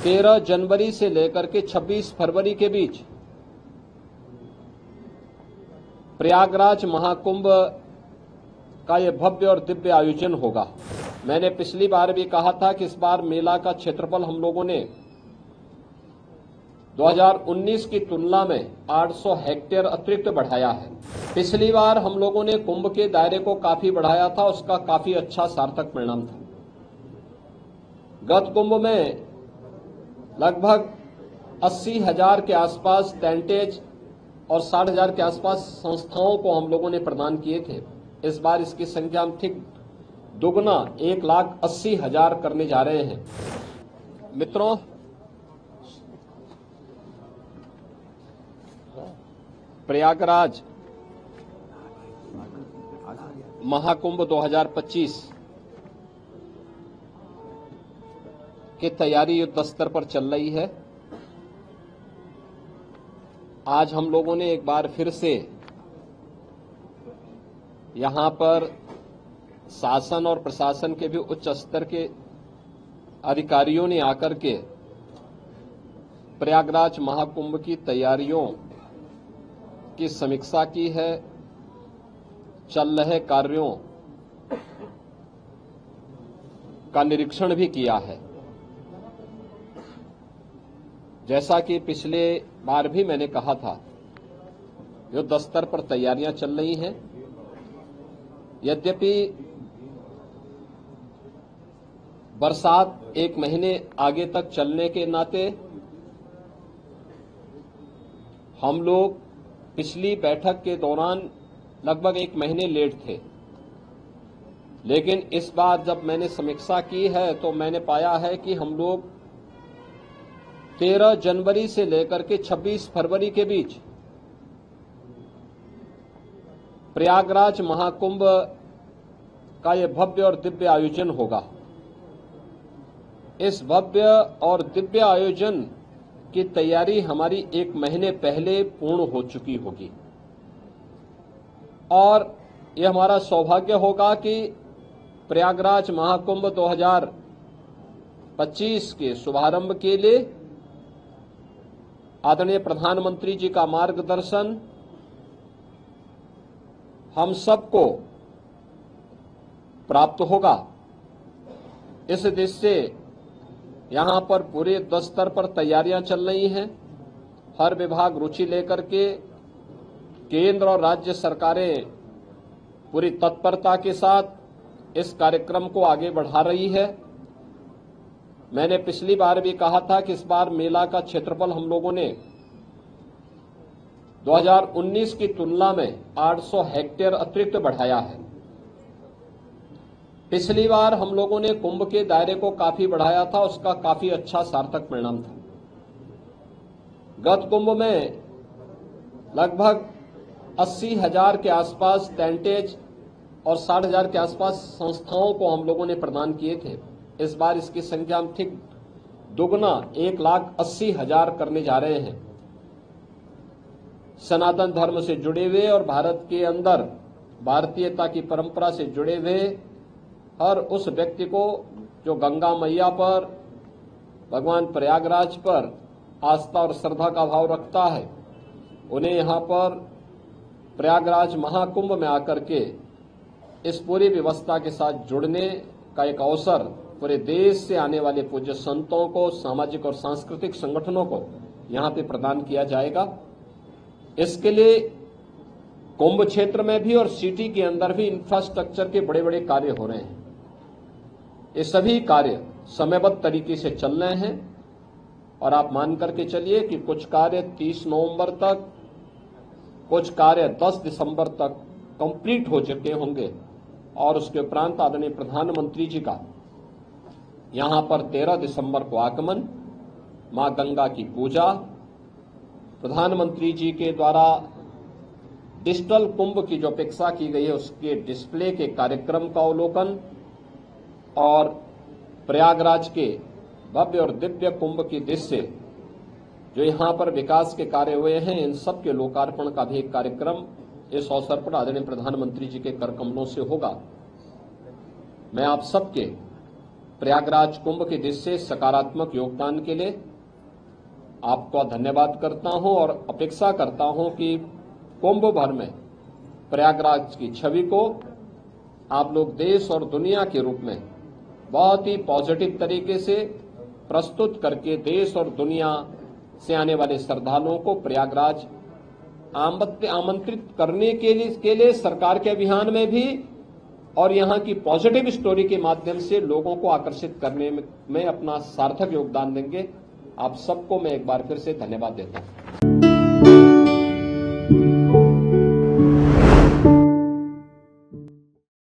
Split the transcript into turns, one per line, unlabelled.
13 जनवरी से लेकर के 26 फरवरी के बीच प्रयागराज महाकुंभ का ये भव्य और दिव्य आयोजन होगा। मैंने पिछली बार भी कहा था कि इस बार मेला का क्षेत्रफल हम लोगों ने 2019 की तुलना में 800 हेक्टेयर अतिरिक्त बढ़ाया है। पिछली बार हम लोगों ने कुंभ के दायरे को काफी बढ़ाया था, उसका काफी अच्छा सार्थक परिणाम था। गत कुंभ में लगभग 80,000 के आसपास टेंटेज और 60,000 के आसपास संस्थाओं को हम लोगों ने प्रदान किए थे। इस बार इसकी संख्या हम ठीक दुगना 1,80,000 करने जा रहे हैं। मित्रों, प्रयागराज महाकुंभ 2025 की तैयारी युद्ध स्तर पर चल रही है। आज हम लोगों ने एक बार फिर से यहां पर शासन और प्रशासन के भी उच्च स्तर के अधिकारियों ने आकर के प्रयागराज महाकुंभ की तैयारियों की समीक्षा की है, चल रहे कार्यों का निरीक्षण भी किया है। जैसा कि पिछले बार भी मैंने कहा था, युद्ध स्तर पर तैयारियां चल रही हैं। यद्यपि बरसात एक महीने आगे तक चलने के नाते हम लोग पिछली बैठक के दौरान लगभग एक महीने लेट थे, लेकिन इस बार जब मैंने समीक्षा की है तो मैंने पाया है कि हम लोग 13 जनवरी से लेकर के 26 फरवरी के बीच प्रयागराज महाकुंभ का ये भव्य और दिव्य आयोजन होगा। इस भव्य और दिव्य आयोजन की तैयारी हमारी एक महीने पहले पूर्ण हो चुकी होगी और यह हमारा सौभाग्य होगा कि प्रयागराज महाकुंभ 2025 के शुभारंभ के लिए आदरणीय प्रधानमंत्री जी का मार्गदर्शन हम सबको प्राप्त होगा। इस दृष्टि से यहां पर पूरे युद्ध स्तर पर तैयारियां चल रही हैं। हर विभाग रुचि लेकर के केंद्र और राज्य सरकारें पूरी तत्परता के साथ इस कार्यक्रम को आगे बढ़ा रही है। मैंने पिछली बार भी कहा था कि इस बार मेला का क्षेत्रफल हम लोगों ने 2019 की तुलना में 800 हेक्टेयर अतिरिक्त बढ़ाया है। पिछली बार हम लोगों ने कुंभ के दायरे को काफी बढ़ाया था, उसका काफी अच्छा सार्थक परिणाम था। गत कुंभ में लगभग 80,000 के आसपास टेंटेज और 60,000 के आसपास संस्थाओं को हम लोगों ने प्रदान किए थे। इस बार इसकी संख्या हम ठीक दुगना 1,80,000 करने जा रहे हैं। सनातन धर्म से जुड़े हुए और भारत के अंदर भारतीयता की परंपरा से जुड़े हुए हर उस व्यक्ति को जो गंगा मैया पर, भगवान प्रयागराज पर आस्था और श्रद्धा का भाव रखता है, उन्हें यहाँ पर प्रयागराज महाकुंभ में आकर के इस पूरी व्यवस्था के साथ जुड़ने का एक अवसर पूरे देश से आने वाले पूज्य संतों को, सामाजिक और सांस्कृतिक संगठनों को यहाँ पे प्रदान किया जाएगा। इसके लिए कुंभ क्षेत्र में भी और सिटी के अंदर भी इंफ्रास्ट्रक्चर के बड़े बड़े कार्य हो रहे हैं। ये सभी कार्य समयबद्ध तरीके से चल रहे हैं और आप मान करके चलिए कि कुछ कार्य 30 नवंबर तक, कुछ कार्य 10 दिसंबर तक कंप्लीट हो चुके होंगे और उसके उपरांत आदरणीय प्रधानमंत्री जी का यहां पर 13 दिसंबर को आगमन, मां गंगा की पूजा, प्रधानमंत्री जी के द्वारा डिजिटल कुंभ की जो अपेक्षा की गई है उसके डिस्प्ले के कार्यक्रम का अवलोकन और प्रयागराज के भव्य और दिव्य कुंभ की दृश्य जो यहां पर विकास के कार्य हुए हैं, इन सब के लोकार्पण का भी एक कार्यक्रम इस अवसर पर आदरणीय प्रधानमंत्री जी के कर कमलों से होगा। मैं आप सबके प्रयागराज कुंभ के दृष्टि से सकारात्मक योगदान के लिए आपका धन्यवाद करता हूं और अपेक्षा करता हूं कि कुंभ भर में प्रयागराज की छवि को आप लोग देश और दुनिया के रूप में बहुत ही पॉजिटिव तरीके से प्रस्तुत करके देश और दुनिया से आने वाले श्रद्धालुओं को प्रयागराज आमंत्रित करने के लिए सरकार के अभियान में भी और यहां की पॉजिटिव स्टोरी के माध्यम से लोगों को आकर्षित करने में अपना सार्थक योगदान देंगे। आप सबको मैं एक बार फिर से धन्यवाद देता हूं।